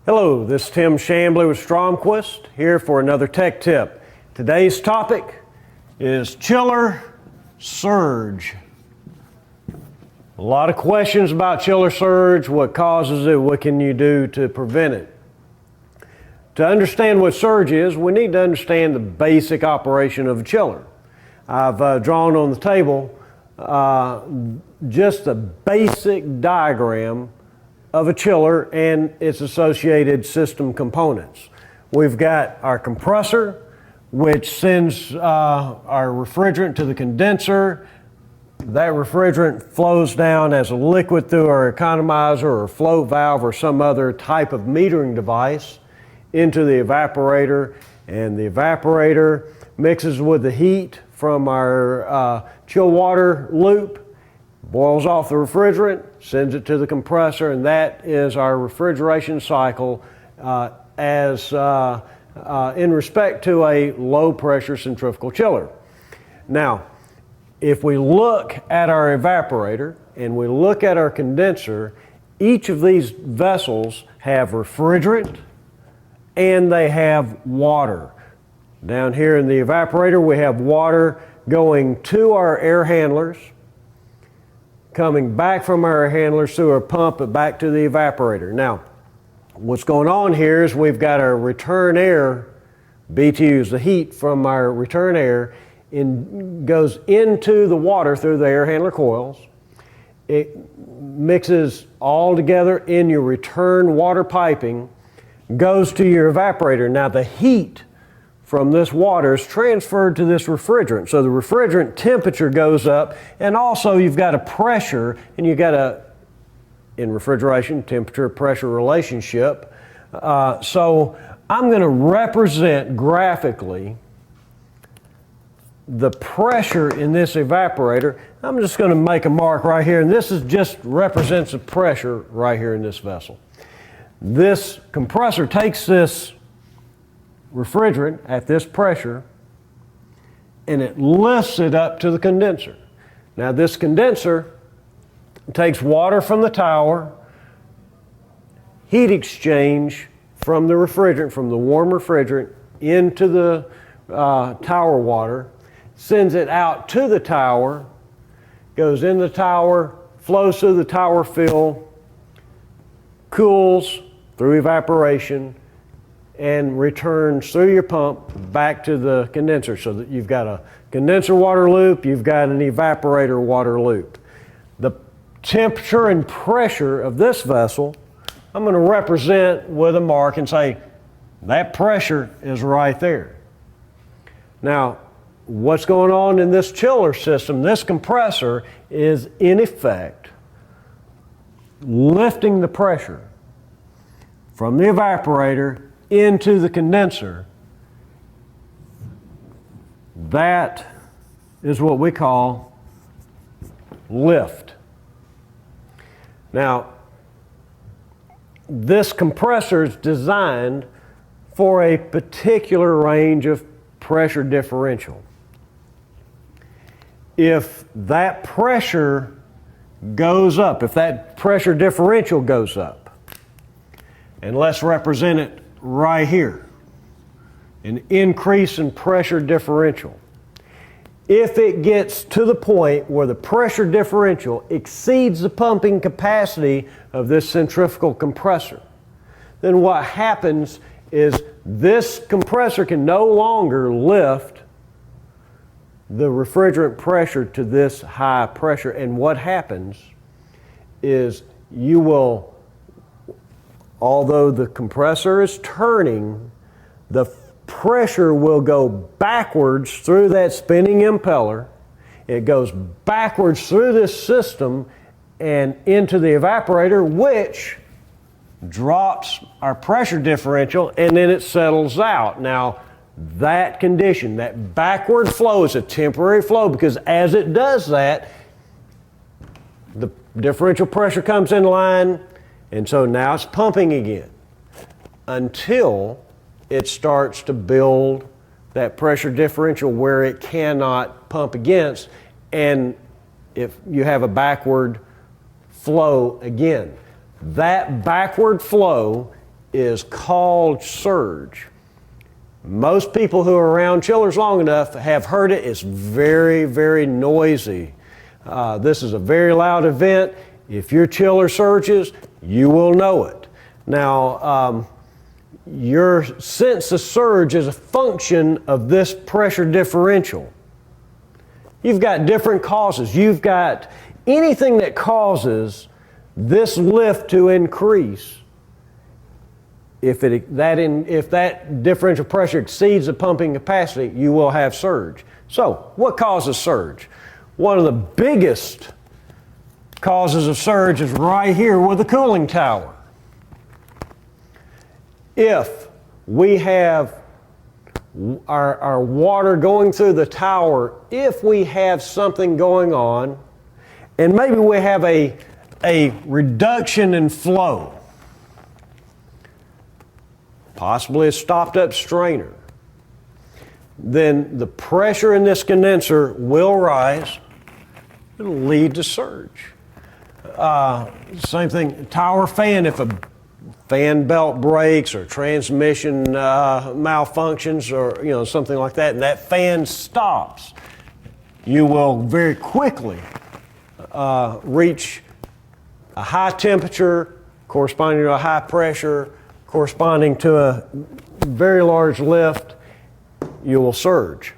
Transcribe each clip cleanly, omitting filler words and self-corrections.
Hello, this is Tim Chambly with Stromquist here for another tech tip. Today's topic is chiller surge. A lot of questions about chiller surge, what causes it, what can you do to prevent it. To understand what surge is, we need to understand the basic operation of a chiller. I've drawn on the table just a basic diagram of a chiller and its associated system components. We've got our compressor, which sends our refrigerant to the condenser. That refrigerant flows down as a liquid through our economizer or float valve or some other type of metering device into the evaporator, and the evaporator mixes with the heat from our chill water loop, boils off the refrigerant, sends it to the compressor, and that is our refrigeration cycle in respect to a low pressure centrifugal chiller. Now, if we look at our evaporator and we look at our condenser, each of these vessels have refrigerant and they have water. Down here in the evaporator, we have water going to our air handlers, coming back from our handlers through our pump and back to the evaporator. Now, what's going on here is we've got our return air, BTUs, the heat from our return air, goes into the water through the air handler coils. It mixes all together in your return water piping, goes to your evaporator. Now, the heat from this water is transferred to this refrigerant. So the refrigerant temperature goes up, and also you've got a pressure, and you've got in refrigeration, temperature-pressure relationship. So I'm going to represent graphically the pressure in this evaporator. I'm just going to make a mark right here, and this is just represents the pressure right here in this vessel. This compressor takes this refrigerant at this pressure and it lifts it up to the condenser. Now, this condenser takes water from the tower, heat exchange from the refrigerant, from the warm refrigerant into the tower water, sends it out to the tower, goes in the tower, flows through the tower fill, cools through evaporation, and returns through your pump back to the condenser, so that you've got a condenser water loop, you've got an evaporator water loop. The temperature and pressure of this vessel, I'm going to represent with a mark and say that pressure is right there. Now, what's going on in this chiller system, this compressor is in effect lifting the pressure from the evaporator into the condenser. That is what we call lift. Now, this compressor is designed for a particular range of pressure differential. If that pressure goes up, if that pressure differential goes up, and let's represent it right here, an increase in pressure differential. If it gets to the point where the pressure differential exceeds the pumping capacity of this centrifugal compressor, then what happens is this compressor can no longer lift the refrigerant pressure to this high pressure, and what happens is you will, although the compressor is turning, the pressure will go backwards through that spinning impeller. It goes backwards through this system and into the evaporator, which drops our pressure differential, and then it settles out. Now, that condition, that backward flow, is a temporary flow, because as it does that, the differential pressure comes in line, and so now it's pumping again until it starts to build that pressure differential where it cannot pump against, and if you have a backward flow again. That backward flow is called surge. Most people who are around chillers long enough have heard it. It's very, very noisy. This is a very loud event. If your chiller surges, you will know it. Now, your sense of surge is a function of this pressure differential. You've got different causes. You've got anything that causes this lift to increase. If that differential pressure exceeds the pumping capacity, you will have surge. So, what causes surge? One of the biggest causes of surge is right here with the cooling tower. If we have our water going through the tower, if we have something going on, and maybe we have a reduction in flow, possibly a stopped up strainer, then the pressure in this condenser will rise. It'll lead to surge. Same thing, tower fan, if a fan belt breaks or transmission malfunctions or something like that, and that fan stops, you will very quickly reach a high temperature corresponding to a high pressure, corresponding to a very large lift. You will surge.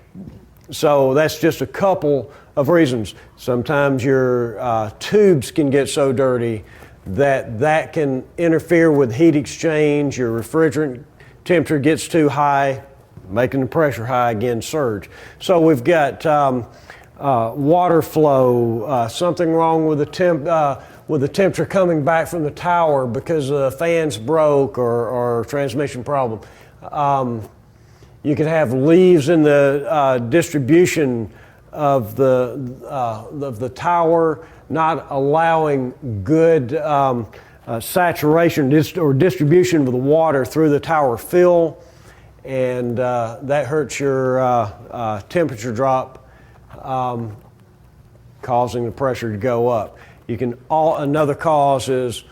So that's just a couple of reasons. Sometimes your tubes can get so dirty that can interfere with heat exchange. Your refrigerant temperature gets too high, making the pressure high, again, surge. So we've got water flow, something wrong with the temperature coming back from the tower because the fans broke or transmission problem. You could have leaves in the distribution of the tower, not allowing good saturation or distribution of the water through the tower fill, and that hurts your temperature drop, causing the pressure to go up. Another cause is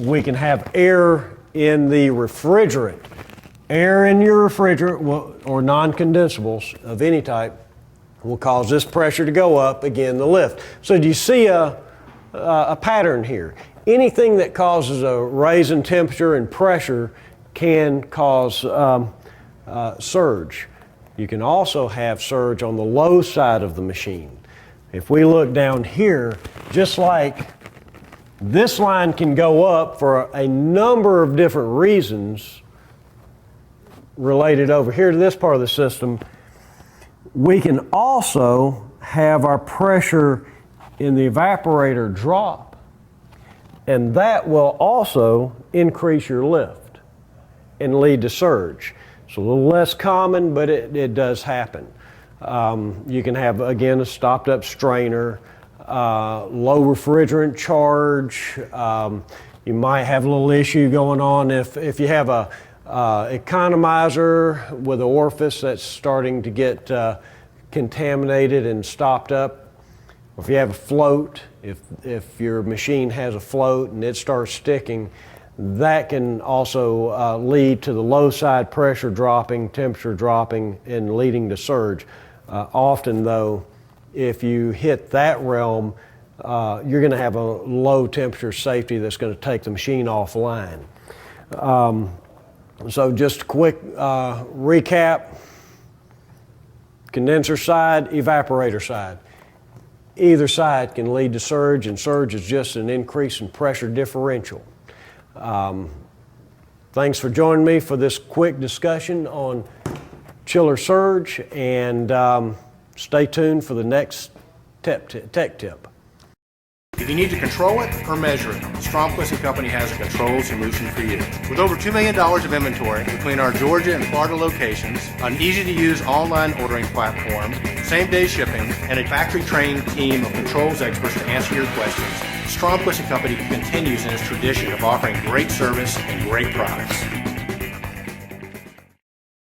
we can have air in the refrigerant. Air in your refrigerant or non-condensables of any type will cause this pressure to go up, again, the lift. So do you see a pattern here? Anything that causes a raise in temperature and pressure can cause surge. You can also have surge on the low side of the machine. If we look down here, just like this line can go up for a number of different reasons related over here to this part of the system, we can also have our pressure in the evaporator drop, and that will also increase your lift and lead to surge. It's a little less common, but it does happen. You can have, again, a stopped up strainer, low refrigerant charge. You might have a little issue going on if you have a economizer with an orifice that's starting to get contaminated and stopped up. Or if you have a float, if your machine has a float and it starts sticking, that can also lead to the low side pressure dropping, temperature dropping, and leading to surge. Often though, if you hit that realm, you're going to have a low temperature safety that's going to take the machine offline. So just a quick recap: condenser side, evaporator side. Either side can lead to surge, and surge is just an increase in pressure differential. Thanks for joining me for this quick discussion on chiller surge, and stay tuned for the next tech tip. If you need to control it or measure it, Stromquist & Company has a control solution for you. With over $2 million of inventory between our Georgia and Florida locations, an easy-to-use online ordering platform, same-day shipping, and a factory-trained team of controls experts to answer your questions, Stromquist & Company continues in its tradition of offering great service and great products.